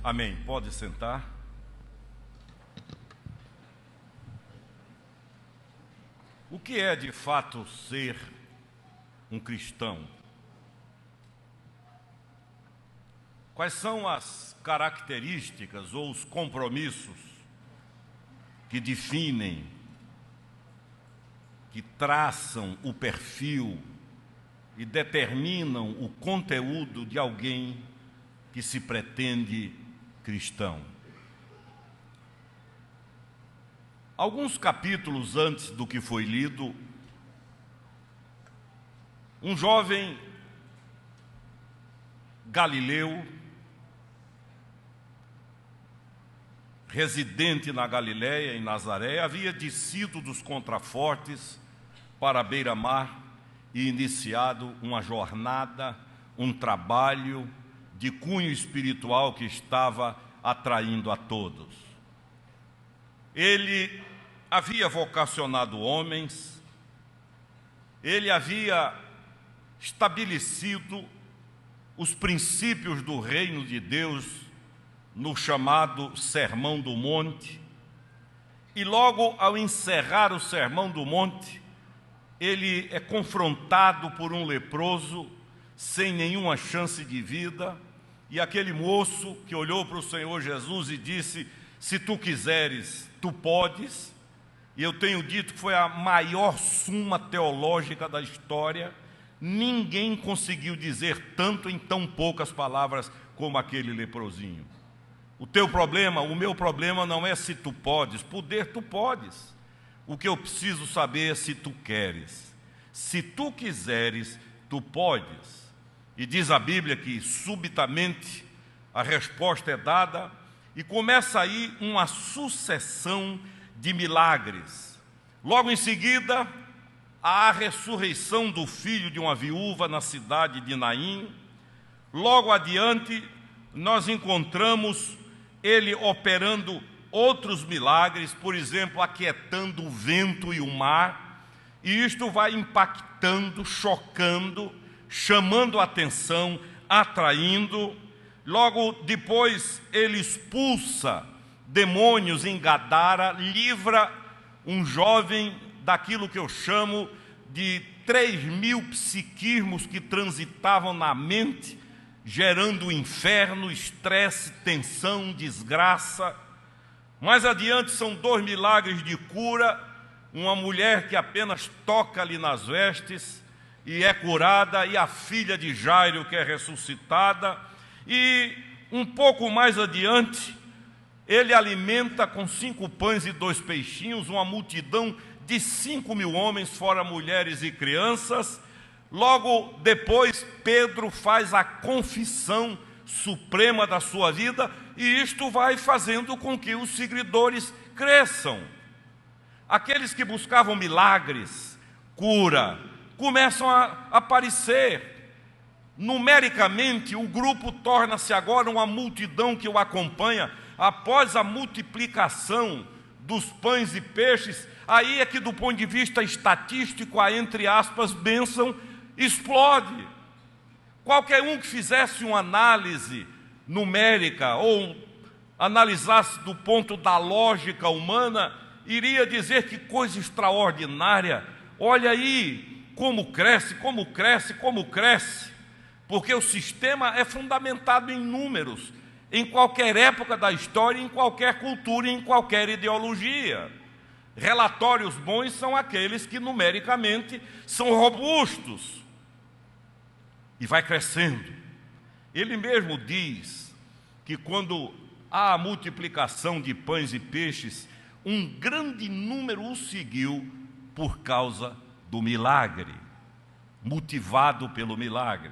Amém. Pode sentar. O que é de fato ser um cristão? Quais são as características ou os compromissos que definem, que traçam o perfil e determinam o conteúdo de alguém que se pretende cristão? Alguns capítulos antes do que foi lido, um jovem galileu, residente na Galiléia, em Nazaré, havia descido dos contrafortes para a beira-mar e iniciado uma jornada, um trabalho de cunho espiritual que estava atraindo a todos. Ele havia vocacionado homens, ele havia estabelecido os princípios do reino de Deus no chamado Sermão do Monte, e logo ao encerrar o Sermão do Monte, ele é confrontado por um leproso sem nenhuma chance de vida, e aquele moço que olhou para o Senhor Jesus e disse: se tu quiseres, tu podes. E eu tenho dito que foi a maior suma teológica da história. Ninguém conseguiu dizer tanto em tão poucas palavras como aquele leprosinho. O teu problema, o meu problema não é se tu podes. Poder tu podes. O que eu preciso saber é se tu queres. Se tu quiseres, tu podes. E diz a Bíblia que subitamente a resposta é dada e começa aí uma sucessão de milagres. Logo em seguida, há a ressurreição do filho de uma viúva na cidade de Naim. Logo adiante, nós encontramos ele operando outros milagres, por exemplo, aquietando o vento e o mar, e isto vai impactando, chocando, chamando a atenção, atraindo. Logo depois ele expulsa demônios em Gadara, livra um jovem daquilo que eu chamo de 3.000 psiquismos que transitavam na mente, gerando inferno, estresse, tensão, desgraça. Mais adiante são 2 milagres de cura, uma mulher que apenas toca ali nas vestes e é curada, e a filha de Jairo que é ressuscitada. E um pouco mais adiante, ele alimenta com 5 pães e 2 peixinhos uma multidão de 5.000 homens, fora mulheres e crianças. Logo depois, Pedro faz a confissão suprema da sua vida, e isto vai fazendo com que os seguidores cresçam. Aqueles que buscavam milagres, cura, começam a aparecer. Numericamente, o grupo torna-se agora uma multidão que o acompanha. Após a multiplicação dos pães e peixes, aí é que, do ponto de vista estatístico, a, entre aspas, bênção explode. Qualquer um que fizesse uma análise numérica ou analisasse do ponto da lógica humana, iria dizer que coisa extraordinária. Olha aí como cresce, como cresce, como cresce. Porque o sistema é fundamentado em números, em qualquer época da história, em qualquer cultura, em qualquer ideologia. Relatórios bons são aqueles que numericamente são robustos. E vai crescendo. Ele mesmo diz que quando há a multiplicação de pães e peixes, um grande número o seguiu por causa do milagre, motivado pelo milagre.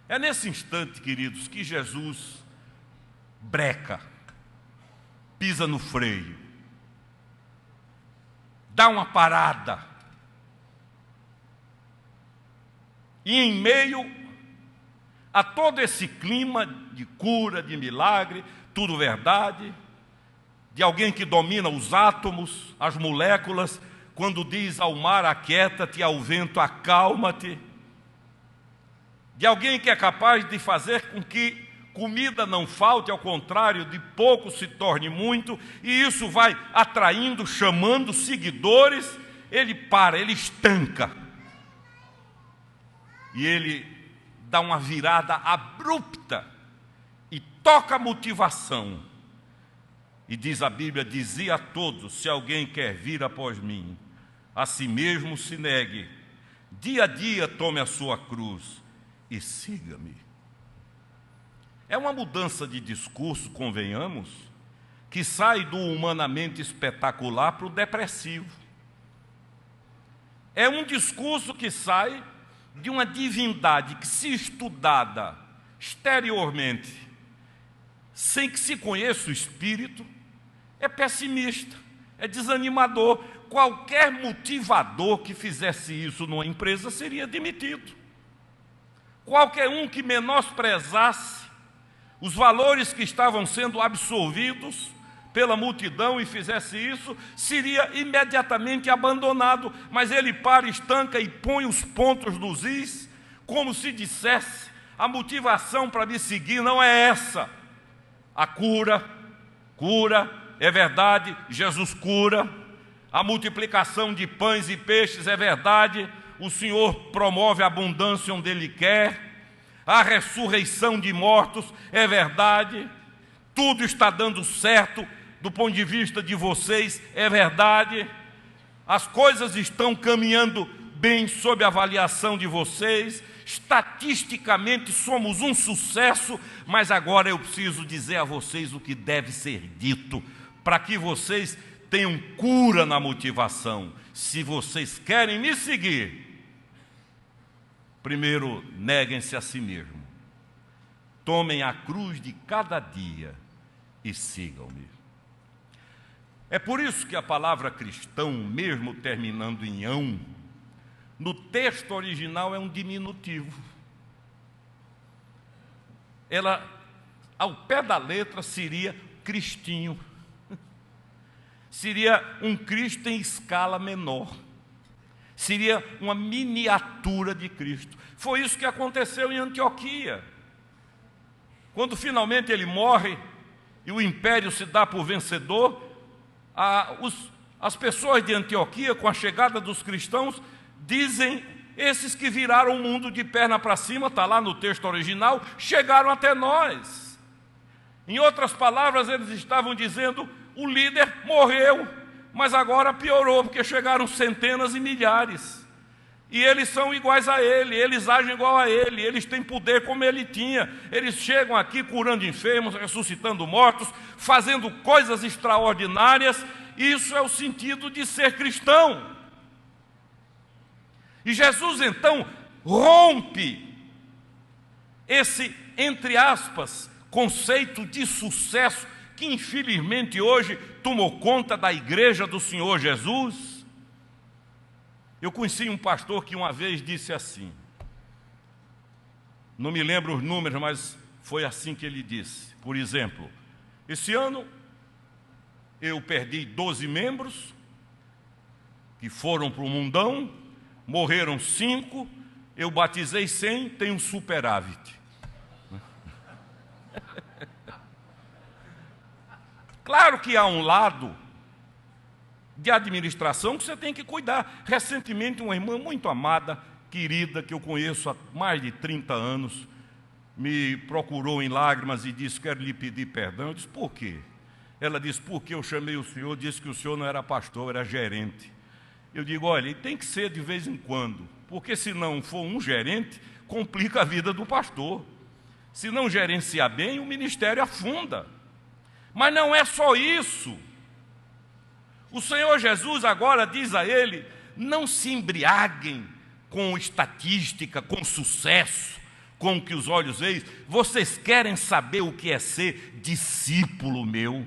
É nesse instante, queridos, que Jesus breca, pisa no freio, dá uma parada. E em meio a todo esse clima de cura, de milagre, tudo verdade, de alguém que domina os átomos, as moléculas, quando diz ao mar aquieta-te, ao vento acalma-te, de alguém que é capaz de fazer com que comida não falte, ao contrário, de pouco se torne muito, e isso vai atraindo, chamando seguidores, ele para, ele estanca. E ele dá uma virada abrupta e toca a motivação. E diz a Bíblia, dizia a todos, se alguém quer vir após mim, a si mesmo se negue, dia a dia tome a sua cruz e siga-me. É uma mudança de discurso, convenhamos, que sai do humanamente espetacular para o depressivo. É um discurso que sai de uma divindade que, se estudada exteriormente, sem que se conheça o espírito, é pessimista, é desanimador. Qualquer motivador que fizesse isso numa empresa seria demitido. Qualquer um que menosprezasse os valores que estavam sendo absorvidos pela multidão e fizesse isso, seria imediatamente abandonado. Mas ele para, estanca e põe os pontos nos is, como se dissesse, a motivação para me seguir não é essa. A cura, é verdade, Jesus cura. A multiplicação de pães e peixes é verdade, o Senhor promove a abundância onde Ele quer. A ressurreição de mortos é verdade, tudo está dando certo do ponto de vista de vocês, é verdade. As coisas estão caminhando bem sob a avaliação de vocês, estatisticamente somos um sucesso, mas agora eu preciso dizer a vocês o que deve ser dito, para que vocês tenham cura na motivação. Se vocês querem me seguir, primeiro neguem-se a si mesmo, tomem a cruz de cada dia e sigam-me. É por isso que a palavra cristão, mesmo terminando em ão, no texto original é um diminutivo. Ela, ao pé da letra, seria cristinho. Seria um Cristo em escala menor. Seria uma miniatura de Cristo. Foi isso que aconteceu em Antioquia. Quando finalmente ele morre e o império se dá por vencedor, as pessoas de Antioquia, com a chegada dos cristãos, dizem, esses que viraram o mundo de perna para cima, está lá no texto original, chegaram até nós. Em outras palavras, eles estavam dizendo, o líder morreu, mas agora piorou, porque chegaram centenas e milhares. E eles são iguais a ele, eles agem igual a ele, eles têm poder como ele tinha. Eles chegam aqui curando enfermos, ressuscitando mortos, fazendo coisas extraordinárias. Isso é o sentido de ser cristão. E Jesus, então, rompe esse, entre aspas, conceito de sucesso que, infelizmente, hoje tomou conta da igreja do Senhor Jesus. Eu conheci um pastor que uma vez disse assim, não me lembro os números, mas foi assim que ele disse. Por exemplo, esse ano eu perdi 12 membros que foram para o mundão, morreram 5, eu batizei 100, tenho um superávit. Claro que há um lado de administração que você tem que cuidar. Recentemente, uma irmã muito amada, querida, que eu conheço há mais de 30 anos, me procurou em lágrimas e disse, quero lhe pedir perdão. Eu disse, por quê? Ela disse, porque eu chamei o senhor, disse que o senhor não era pastor, era gerente. Eu digo, olha, tem que ser de vez em quando, porque se não for um gerente, complica a vida do pastor. Se não gerenciar bem, o ministério afunda. Mas não é só isso. O Senhor Jesus agora diz a ele, não se embriaguem com estatística, com sucesso, com o que os olhos veem. Vocês querem saber o que é ser discípulo meu?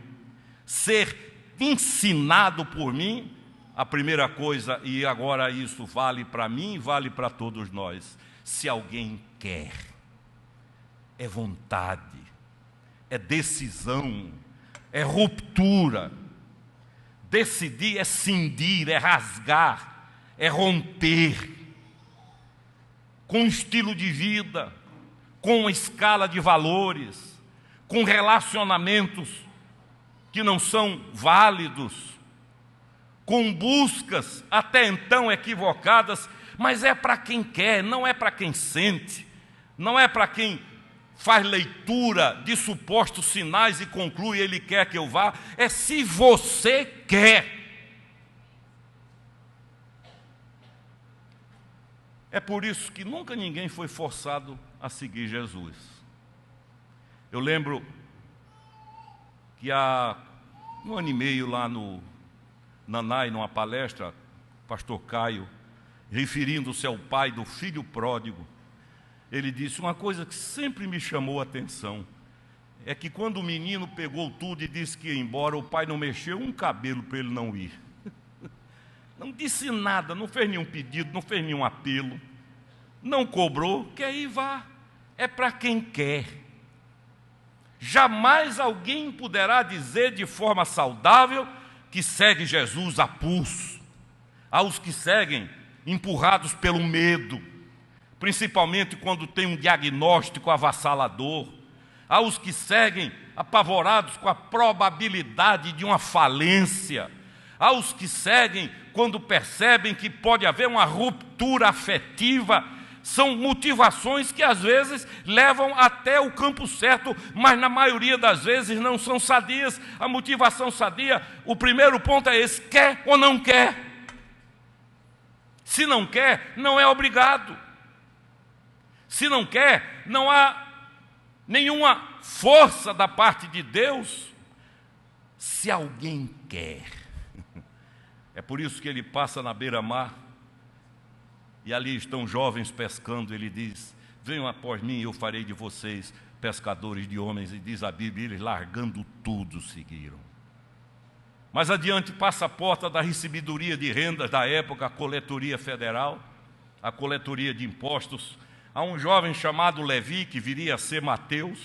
Ser ensinado por mim? A primeira coisa, e agora isso vale para mim, vale para todos nós. Se alguém quer, é vontade, é decisão, é ruptura. Decidir é cindir, é rasgar, é romper, com um estilo de vida, com uma escala de valores. com relacionamentos que não são válidos, com buscas até então equivocadas, mas é para quem quer, não é para quem sente, não é para quem faz leitura de supostos sinais e conclui, ele quer que eu vá, é se você quer. É por isso que nunca ninguém foi forçado a seguir Jesus. Eu lembro que há 1 ano e meio lá no Nanai, numa palestra, o pastor Caio, referindo-se ao pai do filho pródigo, ele disse uma coisa que sempre me chamou a atenção, é que quando o menino pegou tudo e disse que ia embora, o pai não mexeu um cabelo para ele não ir. Não disse nada, não fez nenhum pedido, não fez nenhum apelo, não cobrou, quer ir, vá. É para quem quer. Jamais alguém poderá dizer de forma saudável que segue Jesus a pulso. Aos que seguem empurrados pelo medo, principalmente quando tem um diagnóstico avassalador, aos que seguem apavorados com a probabilidade de uma falência, aos que seguem quando percebem que pode haver uma ruptura afetiva. São motivações que às vezes levam até o campo certo, mas na maioria das vezes não são sadias. A motivação sadia, o primeiro ponto é esse: quer ou não quer? Se não quer, não é obrigado. Se não quer, não há nenhuma força da parte de Deus. Se alguém quer. É por isso que ele passa na beira-mar, e ali estão jovens pescando. Ele diz: venham após mim e eu farei de vocês pescadores de homens. E diz a Bíblia, eles largando tudo seguiram. Mais adiante passa a porta da recebedoria de rendas da época, a coletoria federal, a coletoria de impostos. Há um jovem chamado Levi, que viria a ser Mateus,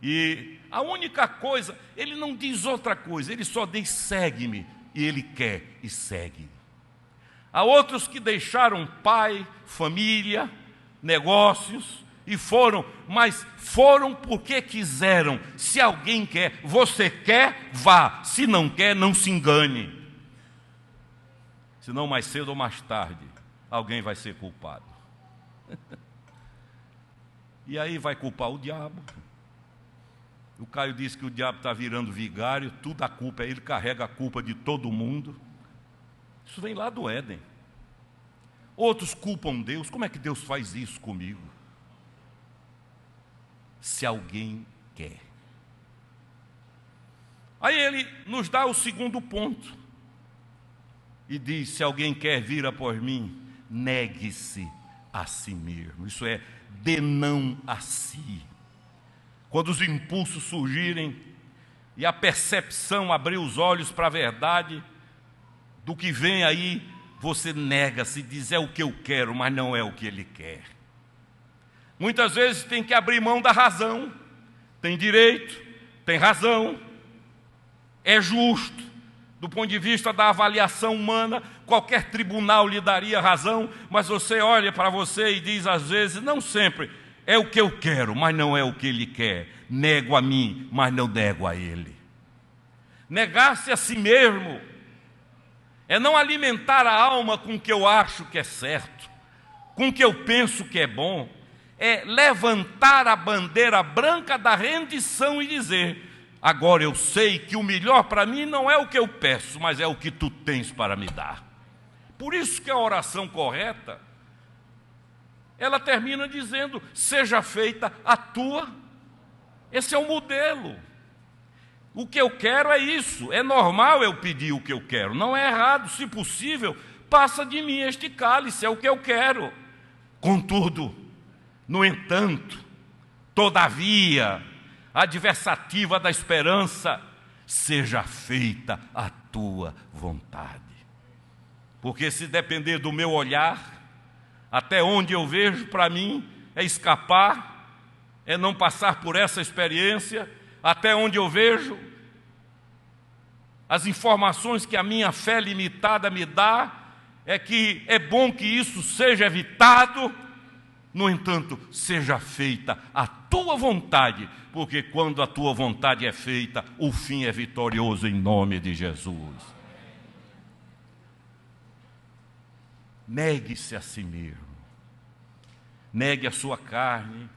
e a única coisa, ele não diz outra coisa, ele só diz: segue-me, e ele quer e segue. Há outros que deixaram pai, família, negócios e foram, mas foram porque quiseram. Se alguém quer, você quer, vá. Se não quer, não se engane. Senão mais cedo ou mais tarde, alguém vai ser culpado. E aí vai culpar o diabo. O Caio disse que o diabo está virando vigário, tudo a culpa é ele, carrega a culpa de todo mundo. Isso vem lá do Éden. Outros culpam Deus. Como é que Deus faz isso comigo? Se alguém quer. Aí ele nos dá o segundo ponto e diz: se alguém quer vir após mim, negue-se a si mesmo. Isso é, dê não a si. Quando os impulsos surgirem e a percepção abrir os olhos para a verdade do que vem aí, você nega-se, diz: é o que eu quero, mas não é o que ele quer. Muitas vezes tem que abrir mão da razão. Tem direito, tem razão, é justo. Do ponto de vista da avaliação humana, qualquer tribunal lhe daria razão, mas você olha para você e diz às vezes: não sempre, é o que eu quero, mas não é o que ele quer. Nego a mim, mas não nego a ele. Negar-se a si mesmo é não alimentar a alma com o que eu acho que é certo, com o que eu penso que é bom. É levantar a bandeira branca da rendição e dizer: agora eu sei que o melhor para mim não é o que eu peço, mas é o que tu tens para me dar. Por isso que a oração correta, ela termina dizendo: seja feita a tua. Esse é o modelo. O que eu quero é isso. É normal eu pedir o que eu quero, não é errado. Se possível, passa de mim este cálice, é o que eu quero. Contudo, no entanto, todavia, adversativa da esperança, seja feita a tua vontade. Porque se depender do meu olhar, até onde eu vejo para mim é escapar, é não passar por essa experiência. Até onde eu vejo, as informações que a minha fé limitada me dá, é que é bom que isso seja evitado. No entanto, seja feita a tua vontade, porque quando a tua vontade é feita, o fim é vitorioso em nome de Jesus. Negue-se a si mesmo. Negue a sua carne,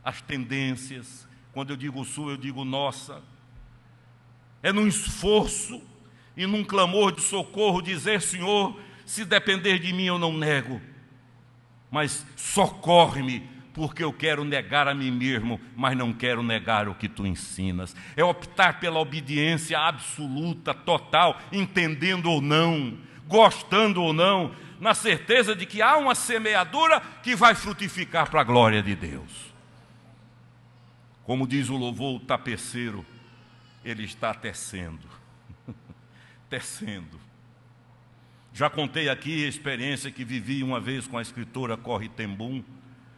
as tendências. Quando eu digo sua, eu digo nossa. É num esforço e num clamor de socorro dizer: Senhor, se depender de mim eu não nego, mas socorre-me, porque eu quero negar a mim mesmo, mas não quero negar o que tu ensinas. É optar pela obediência absoluta, total, entendendo ou não, gostando ou não, na certeza de que há uma semeadura que vai frutificar para a glória de Deus. Como diz o louvor, o tapeceiro, ele está tecendo. Tecendo. Já contei aqui a experiência que vivi uma vez com a escritora Corrie ten Boom,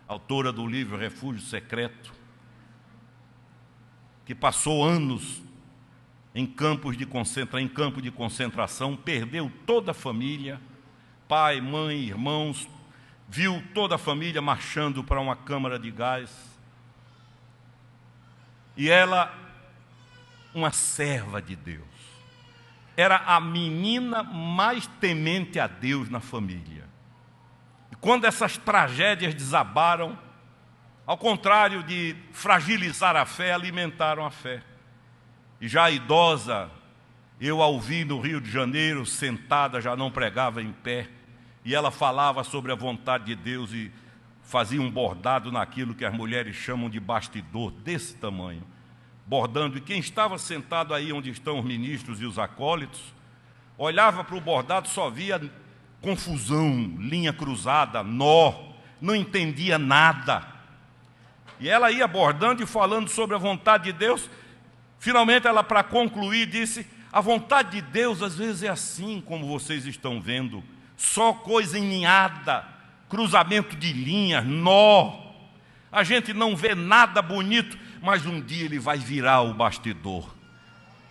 autora do livro Refúgio Secreto, que passou anos em campo de concentração, perdeu toda a família, pai, mãe, irmãos, viu toda a família marchando para uma câmara de gás. E ela, uma serva de Deus, era a menina mais temente a Deus na família. E quando essas tragédias desabaram, ao contrário de fragilizar a fé, alimentaram a fé. E já idosa, eu a ouvi no Rio de Janeiro, sentada, já não pregava em pé, e ela falava sobre a vontade de Deus e fazia um bordado naquilo que as mulheres chamam de bastidor, desse tamanho, bordando. E quem estava sentado aí onde estão os ministros e os acólitos, olhava para o bordado, só via confusão, linha cruzada, nó, não entendia nada. E ela ia bordando e falando sobre a vontade de Deus. Finalmente ela, para concluir, disse: a vontade de Deus às vezes é assim como vocês estão vendo, só coisa eninhada, cruzamento de linhas, nó. A gente não vê nada bonito, mas um dia ele vai virar o bastidor.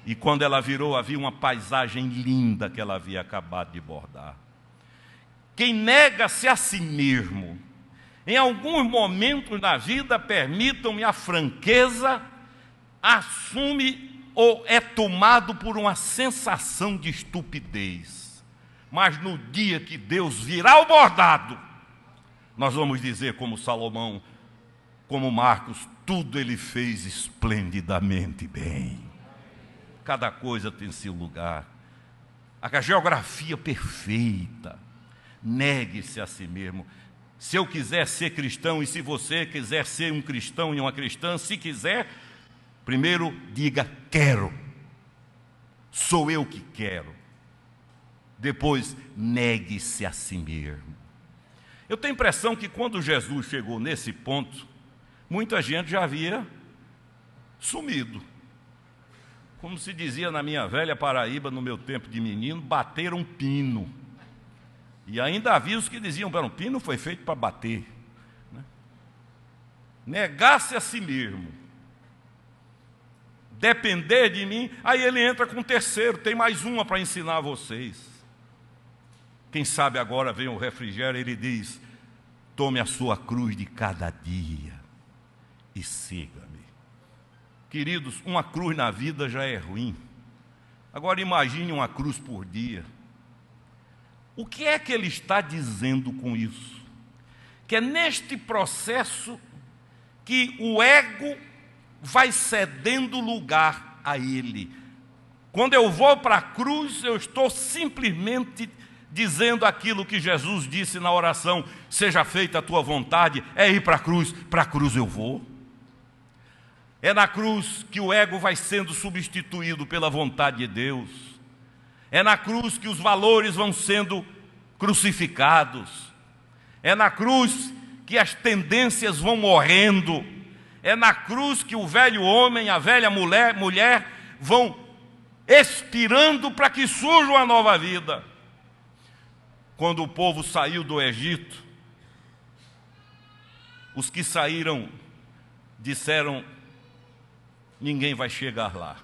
E quando ela virou, havia uma paisagem linda que ela havia acabado de bordar. Quem nega-se a si mesmo, em alguns momentos na vida, permitam-me a franqueza, assume ou é tomado por uma sensação de estupidez. Mas no dia que Deus virar o bordado, nós vamos dizer como Salomão, como Marcos, tudo ele fez esplendidamente bem. Cada coisa tem seu lugar. A geografia perfeita. Negue-se a si mesmo. Se eu quiser ser cristão, e se você quiser ser um cristão e uma cristã, se quiser, primeiro diga: quero. Sou eu que quero. Depois, negue-se a si mesmo. Eu tenho a impressão que quando Jesus chegou nesse ponto, muita gente já havia sumido. Como se dizia na minha velha Paraíba, no meu tempo de menino, bateram pino. E ainda havia os que diziam: um pino foi feito para bater. Negar-se a si mesmo, depender de mim. Aí ele entra com o terceiro, tem mais uma para ensinar a vocês. Quem sabe agora vem o refrigério, ele diz: tome a sua cruz de cada dia e siga-me. Queridos, uma cruz na vida já é ruim. Agora imagine uma cruz por dia. O que é que ele está dizendo com isso? Que é neste processo que o ego vai cedendo lugar a ele. Quando eu vou para a cruz, eu estou simplesmente dizendo aquilo que Jesus disse na oração: seja feita a tua vontade. É ir para a cruz eu vou. É na cruz que o ego vai sendo substituído pela vontade de Deus. É na cruz que os valores vão sendo crucificados. É na cruz que as tendências vão morrendo. É na cruz que o velho homem, a velha mulher vão expirando para que surja uma nova vida. Quando o povo saiu do Egito, os que saíram disseram: ninguém vai chegar lá.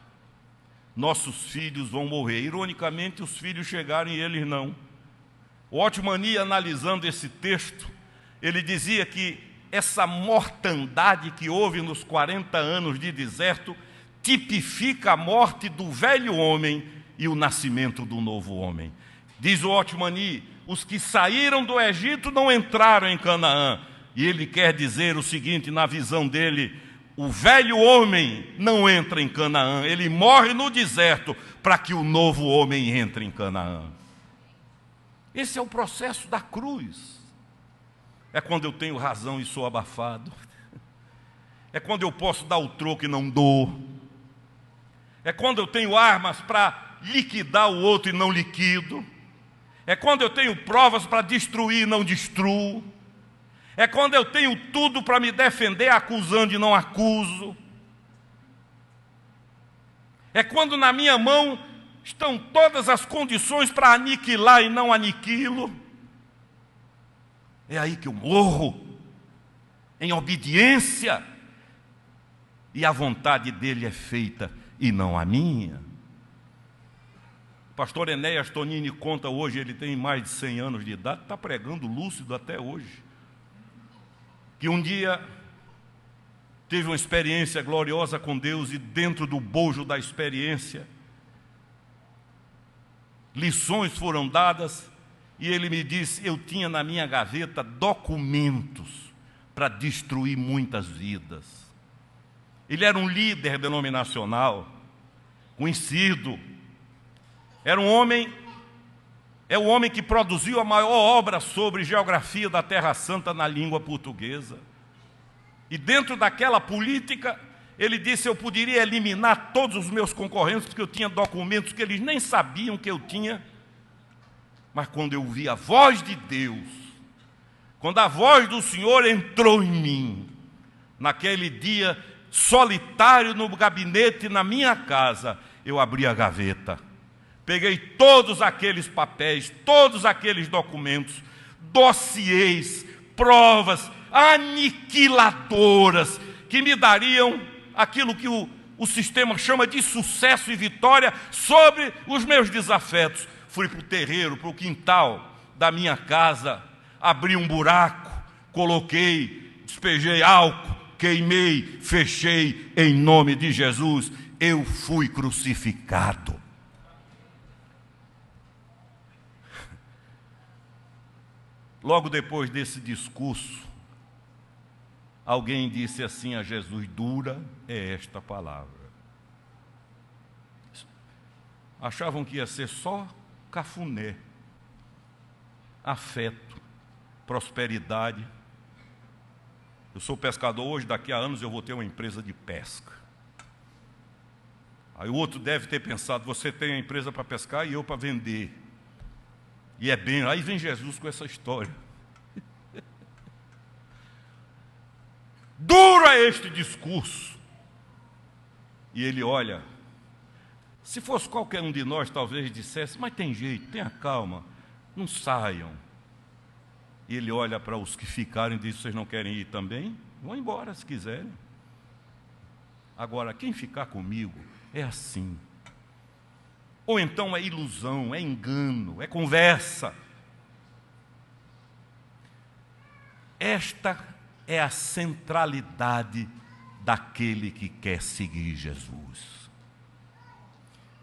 Nossos filhos vão morrer. Ironicamente, os filhos chegaram e eles não. O Otmani, analisando esse texto, ele dizia que essa mortandade que houve nos 40 anos de deserto tipifica a morte do velho homem e o nascimento do novo homem. Diz o Otmani, os que saíram do Egito não entraram em Canaã. E ele quer dizer o seguinte, na visão dele: o velho homem não entra em Canaã, ele morre no deserto para que o novo homem entre em Canaã. Esse é o processo da cruz. É quando eu tenho razão e sou abafado. É quando eu posso dar o troco e não dou. É quando eu tenho armas para liquidar o outro e não liquido. É quando eu tenho provas para destruir e não destruo. É quando eu tenho tudo para me defender acusando e não acuso. É quando na minha mão estão todas as condições para aniquilar e não aniquilo. É aí que eu morro, em obediência, e a vontade dele é feita e não a minha. O pastor Enéas Tonini conta hoje, ele tem mais de 100 anos de idade, está pregando lúcido até hoje, que um dia teve uma experiência gloriosa com Deus e dentro do bojo da experiência, lições foram dadas e ele me disse, eu tinha na minha gaveta documentos para destruir muitas vidas. Ele era um líder denominacional, conhecido, era um homem, é o homem que produziu a maior obra sobre geografia da Terra Santa na língua portuguesa. E dentro daquela política, ele disse, eu poderia eliminar todos os meus concorrentes, porque eu tinha documentos que eles nem sabiam que eu tinha. Mas quando eu vi a voz de Deus, quando a voz do Senhor entrou em mim, naquele dia solitário no gabinete na minha casa, eu abri a gaveta, peguei todos aqueles papéis, todos aqueles documentos, dossiês, provas aniquiladoras, que me dariam aquilo que o sistema chama de sucesso e vitória sobre os meus desafetos. Fui para o terreiro, para o quintal da minha casa, abri um buraco, coloquei, despejei álcool, queimei, fechei, em nome de Jesus, eu fui crucificado. Logo depois desse discurso, alguém disse assim a Jesus, dura é esta palavra. Achavam que ia ser só cafuné, afeto, prosperidade. Eu sou pescador hoje, daqui a anos eu vou ter uma empresa de pesca. Aí o outro deve ter pensado, você tem a empresa para pescar e eu para vender. E é bem, aí vem Jesus com essa história. Duro é este discurso. E ele olha, se fosse qualquer um de nós, talvez dissesse, mas tem jeito, tenha calma, não saiam. E ele olha para os que ficaram e diz, vocês não querem ir também? Vão embora se quiserem. Agora, quem ficar comigo é assim. Ou então é ilusão, é engano, é conversa. Esta é a centralidade daquele que quer seguir Jesus.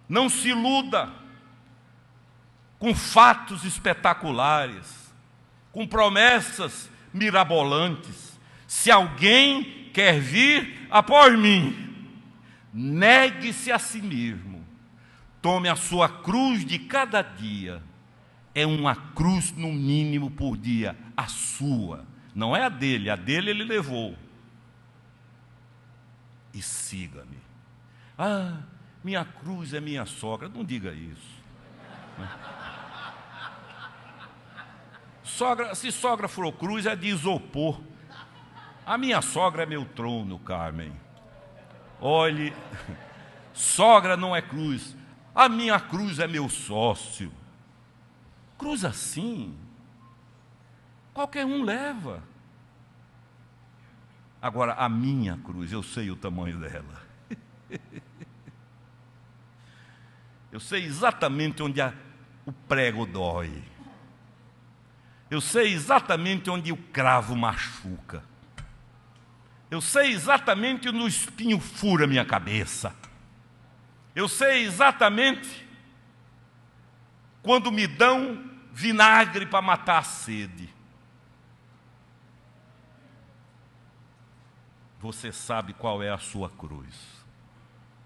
Não se iluda com fatos espetaculares, com promessas mirabolantes. Se alguém quer vir após mim, negue-se a si mesmo, tome a sua cruz de cada dia. É uma cruz no mínimo por dia, a sua, não é a dele ele levou. E siga-me. Ah, minha cruz é minha sogra. Não diga isso. Sogra, se sogra for cruz, é de isopor. A minha sogra é meu trono, Carmen. Olhe, sogra não é cruz. A minha cruz é meu sócio. Cruz assim, qualquer um leva. Agora, a minha cruz, eu sei o tamanho dela. Eu sei exatamente onde o prego dói. Eu sei exatamente onde o cravo machuca. Eu sei exatamente onde o espinho fura minha cabeça. Eu sei exatamente quando me dão vinagre para matar a sede. Você sabe qual é a sua cruz.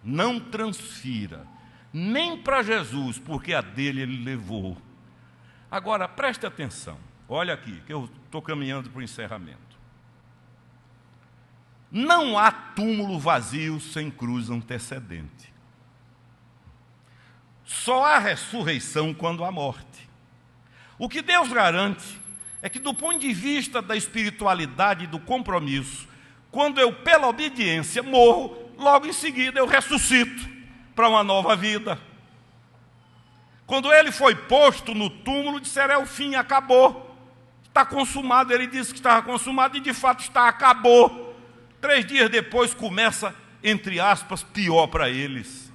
Não transfira, nem para Jesus, porque a dele ele levou. Agora, preste atenção. Olha aqui, que eu estou caminhando para o encerramento. Não há túmulo vazio sem cruz antecedente. Só há ressurreição quando há morte. O que Deus garante é que, do ponto de vista da espiritualidade e do compromisso, quando eu, pela obediência, morro, logo em seguida eu ressuscito para uma nova vida. Quando ele foi posto no túmulo, disseram: é o fim, acabou. Está consumado. Ele disse que estava consumado e de fato está, acabou. 3 dias depois começa, entre aspas, pior para eles.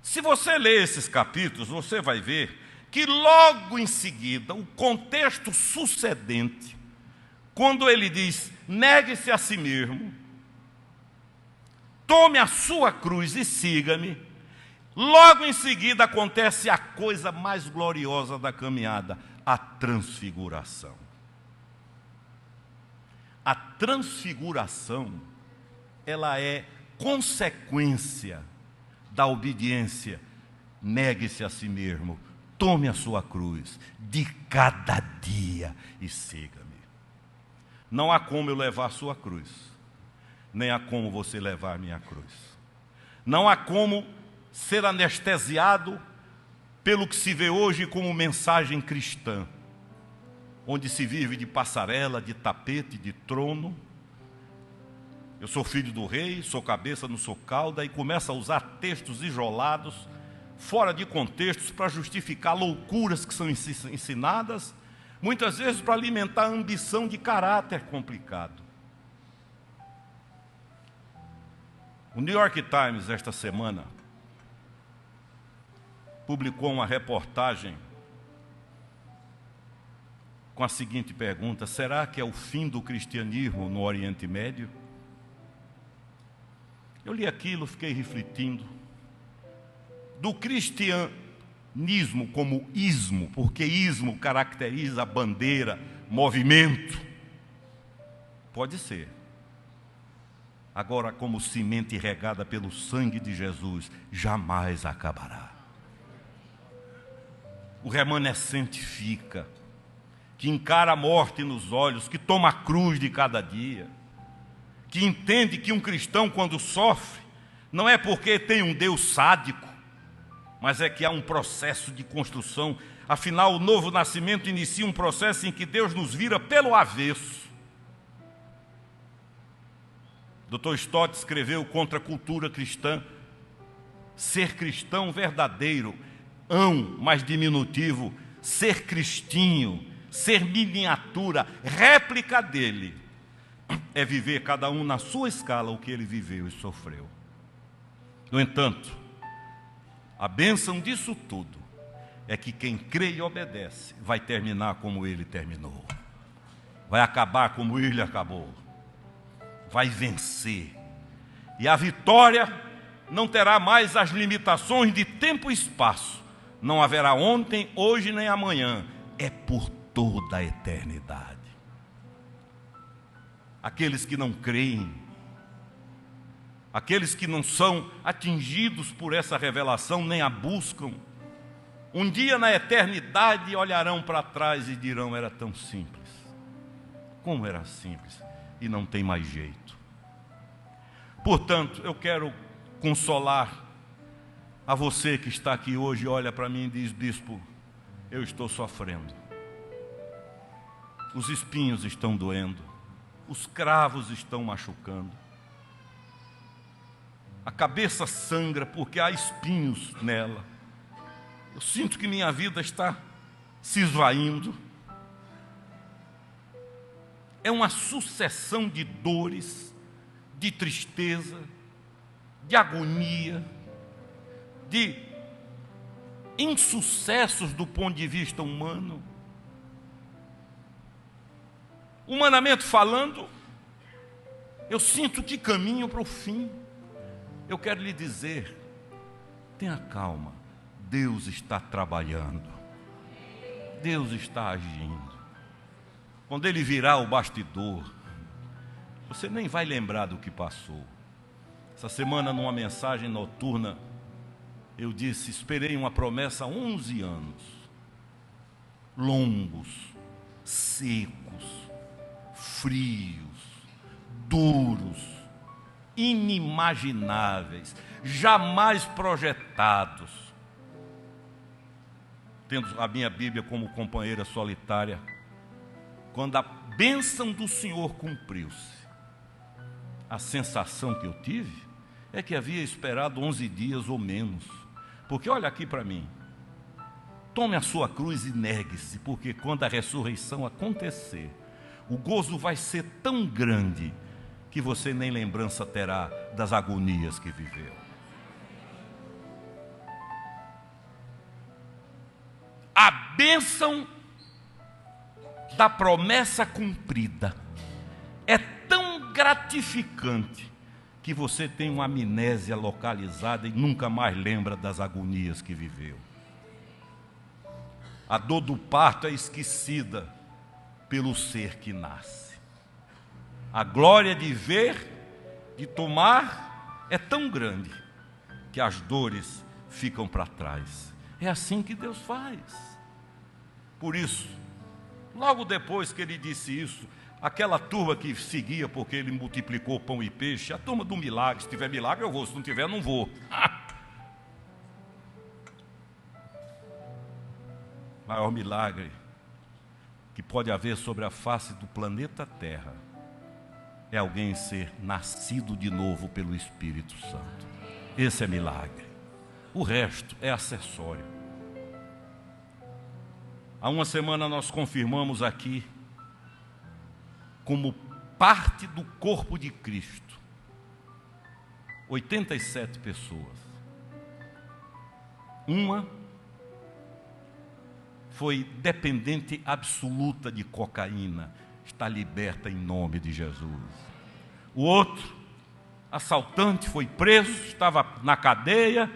Se você ler esses capítulos, você vai ver que logo em seguida, o contexto sucedente, quando ele diz: negue-se a si mesmo, tome a sua cruz e siga-me, logo em seguida acontece a coisa mais gloriosa da caminhada, a transfiguração. A transfiguração, ela é consequência da obediência. Negue-se a si mesmo, tome a sua cruz de cada dia e siga-me. Não há como eu levar a sua cruz, nem há como você levar a minha cruz. Não há como ser anestesiado pelo que se vê hoje como mensagem cristã, onde se vive de passarela, de tapete, de trono. Eu sou filho do rei, sou cabeça, não sou cauda, e começa a usar textos isolados, fora de contextos, para justificar loucuras que são ensinadas, muitas vezes para alimentar a ambição de caráter complicado. O New York Times, esta semana, publicou uma reportagem com a seguinte pergunta: será que é o fim do cristianismo no Oriente Médio? Eu li aquilo, fiquei refletindo. Do cristianismo como ismo, porque ismo caracteriza bandeira, movimento. Pode ser. Agora, como semente regada pelo sangue de Jesus, jamais acabará. O remanescente fica, que encara a morte nos olhos, que toma a cruz de cada dia, que entende que um cristão, quando sofre, não é porque tem um Deus sádico, mas é que há um processo de construção. Afinal, o novo nascimento inicia um processo em que Deus nos vira pelo avesso. Dr. Stott escreveu contra a cultura cristã: ser cristão verdadeiro, mais diminutivo, ser cristinho, ser miniatura, réplica dele, é viver cada um na sua escala o que ele viveu e sofreu. No entanto, a bênção disso tudo é que quem crê e obedece vai terminar como ele terminou, vai acabar como ele acabou, vai vencer. E a vitória não terá mais as limitações de tempo e espaço. Não haverá ontem, hoje nem amanhã. É por toda a eternidade. Aqueles que não creem, aqueles que não são atingidos por essa revelação, nem a buscam, um dia na eternidade olharão para trás e dirão: era tão simples. Como era simples e não tem mais jeito. Portanto, eu quero consolar a você que está aqui hoje, olha para mim e diz: bispo, eu estou sofrendo. Os espinhos estão doendo, os cravos estão machucando, a cabeça sangra porque há espinhos nela. Eu sinto que minha vida está se esvaindo. É uma sucessão de dores, de tristeza, de agonia, de insucessos do ponto de vista humano. Humanamente falando, eu sinto que caminho para o fim. Eu quero lhe dizer, tenha calma, Deus está trabalhando, Deus está agindo. Quando Ele virar o bastidor, você nem vai lembrar do que passou. Essa semana, numa mensagem noturna, eu disse, esperei uma promessa há 11 anos, longos, secos, frios, duros, inimagináveis, jamais projetados. Tendo a minha Bíblia como companheira solitária, quando a bênção do Senhor cumpriu-se, a sensação que eu tive é que havia esperado 11 dias ou menos. Porque olha aqui para mim, tome a sua cruz e negue-se, porque quando a ressurreição acontecer, o gozo vai ser tão grande que você nem lembrança terá das agonias que viveu. A bênção da promessa cumprida é tão gratificante que você tem uma amnésia localizada e nunca mais lembra das agonias que viveu. A dor do parto é esquecida pelo ser que nasce. A glória de ver, de tomar, é tão grande que as dores ficam para trás. É assim que Deus faz. Por isso, logo depois que Ele disse isso, aquela turma que seguia porque Ele multiplicou pão e peixe, a turma do milagre, se tiver milagre eu vou, se não tiver não vou. Maior milagre que pode haver sobre a face do planeta Terra é alguém ser nascido de novo pelo Espírito Santo. Esse é milagre. O resto é acessório. Há uma semana nós confirmamos aqui, como parte do corpo de Cristo, 87 pessoas. Uma foi dependente absoluta de cocaína, está liberta em nome de Jesus. O outro, assaltante, foi preso, estava na cadeia,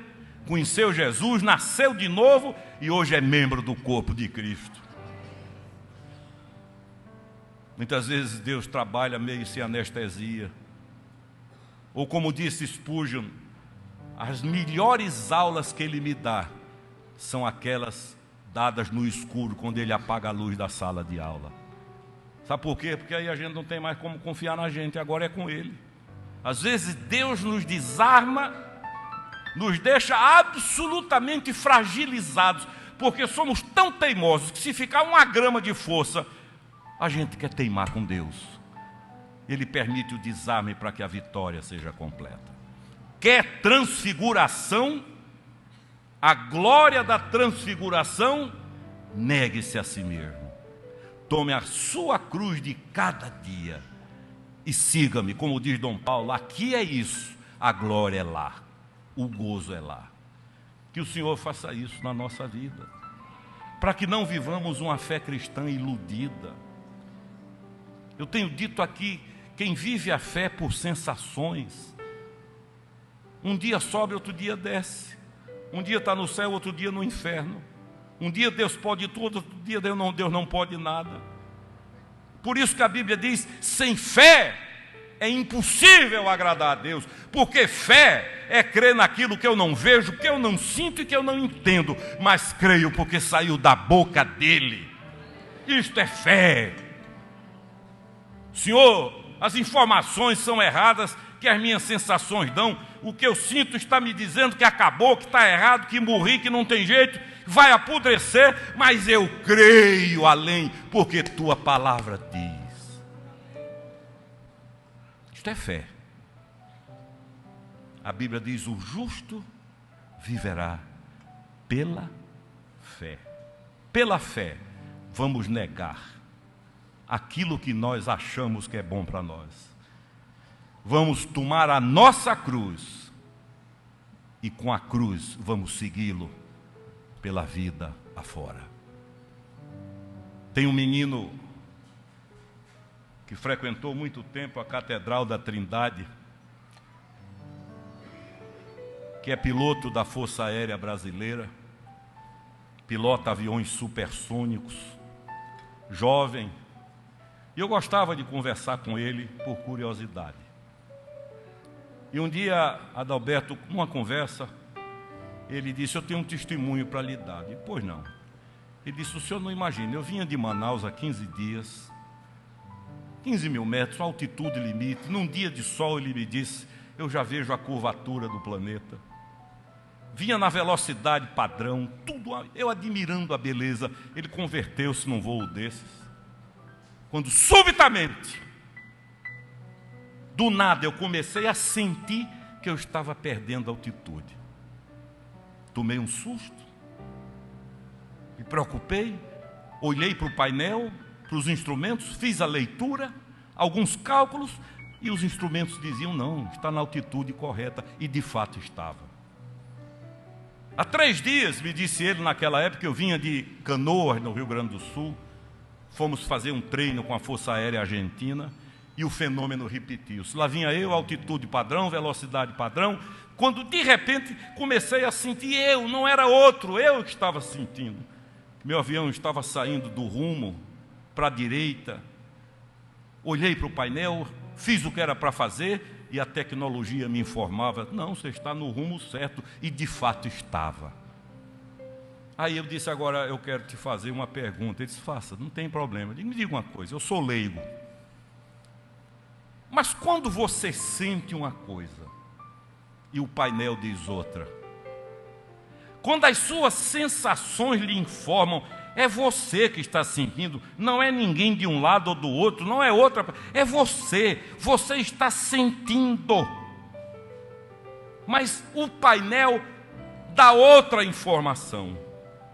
conheceu Jesus, nasceu de novo e hoje é membro do corpo de Cristo. Muitas vezes Deus trabalha meio sem anestesia. Ou como disse Spurgeon, as melhores aulas que Ele me dá são aquelas dadas no escuro, quando Ele apaga a luz da sala de aula. Sabe por quê? Porque aí a gente não tem mais como confiar na gente, agora é com Ele. Às vezes Deus nos desarma, nos deixa absolutamente fragilizados, porque somos tão teimosos que se ficar uma grama de força, a gente quer teimar com Deus. Ele permite o desarme para que a vitória seja completa. Quer transfiguração? A glória da transfiguração? Negue-se a si mesmo. Tome a sua cruz de cada dia e siga-me, como diz Dom Paulo, aqui é isso, a glória é lá, o gozo é lá. Que o Senhor faça isso na nossa vida, para que não vivamos uma fé cristã iludida. Eu tenho dito aqui, quem vive a fé por sensações, um dia sobe, outro dia desce, um dia está no céu, outro dia no inferno, um dia Deus pode tudo, outro dia Deus não pode nada. Por isso que a Bíblia diz, sem fé é impossível agradar a Deus, porque fé é crer naquilo que eu não vejo, que eu não sinto e que eu não entendo, mas creio porque saiu da boca dele. Isto é fé. Senhor, as informações são erradas que as minhas sensações dão, o que eu sinto está me dizendo que acabou, que está errado, que morri, que não tem jeito, vai apodrecer, mas eu creio além, porque tua palavra diz. Isto é fé. A Bíblia diz, o justo viverá pela fé. Pela fé, vamos negar aquilo que nós achamos que é bom para nós. Vamos tomar a nossa cruz e com a cruz vamos segui-lo pela vida afora. Tem um menino que frequentou muito tempo a Catedral da Trindade, que é piloto da Força Aérea Brasileira, pilota aviões supersônicos, jovem, e eu gostava de conversar com ele por curiosidade. E um dia, Adalberto, numa conversa, ele disse: eu tenho um testemunho para lhe dar. E, pois não. Ele disse: o senhor não imagina, eu vinha de Manaus há 15 dias, 15 mil metros, altitude limite, num dia de sol, ele me disse, eu já vejo a curvatura do planeta. Vinha na velocidade padrão, tudo, eu admirando a beleza. Ele converteu-se num voo desses, quando subitamente, do nada, eu comecei a sentir que eu estava perdendo altitude. Tomei um susto, me preocupei, olhei para o painel, para os instrumentos, fiz a leitura, alguns cálculos, e os instrumentos diziam: não, está na altitude correta, e de fato estava. Há 3 dias, me disse ele, naquela época, eu vinha de Canoas, no Rio Grande do Sul, fomos fazer um treino com a Força Aérea Argentina, e o fenômeno repetiu-se. Lá vinha eu, altitude padrão, velocidade padrão, quando de repente comecei a sentir eu, não era outro, eu que estava sentindo. Meu avião estava saindo do rumo para a direita, olhei para o painel, fiz o que era para fazer e a tecnologia me informava: não, você está no rumo certo, e de fato estava. Aí eu disse: agora eu quero te fazer uma pergunta. Ele disse: faça, não tem problema. Eu disse: me diga uma coisa, eu sou leigo, mas quando você sente uma coisa e o painel diz outra, quando as suas sensações lhe informam, é você que está sentindo, não é ninguém de um lado ou do outro, não é outra, é você está sentindo. Mas o painel dá outra informação,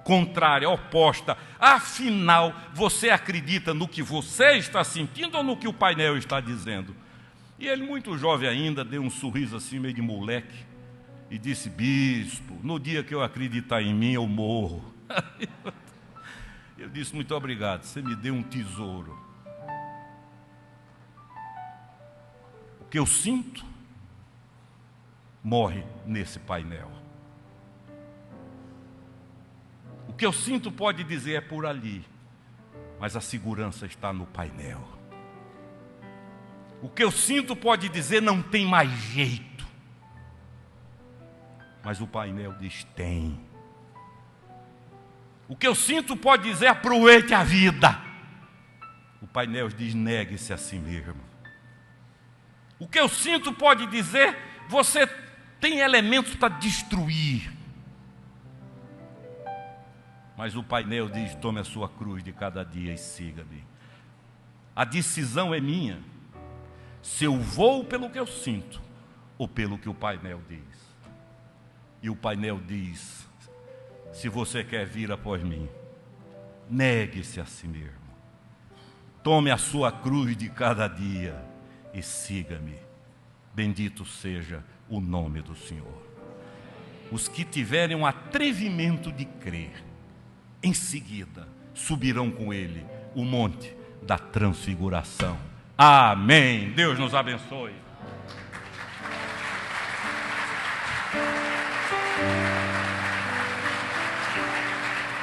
contrária, oposta. Afinal, você acredita no que você está sentindo ou no que o painel está dizendo? E ele, muito jovem ainda, deu um sorriso assim, meio de moleque, e disse: bispo, no dia que eu acreditar em mim, eu morro. Eu disse: muito obrigado, você me deu um tesouro. O que eu sinto morre nesse painel. O que eu sinto pode dizer é por ali, mas a segurança está no painel. O que eu sinto pode dizer não tem mais jeito, mas o painel diz tem. O que eu sinto pode dizer aproveite a vida, o painel diz negue-se a si mesmo. O que eu sinto pode dizer você tem elementos para destruir, mas o painel diz tome a sua cruz de cada dia e siga-me. A decisão é minha, se eu vou pelo que eu sinto ou pelo que o painel diz. E o painel diz: se você quer vir após mim, negue-se a si mesmo, tome a sua cruz de cada dia e siga-me. Bendito seja o nome do Senhor. Os que tiverem o atrevimento de crer, em seguida subirão com ele o monte da transfiguração. Amém. Deus nos abençoe.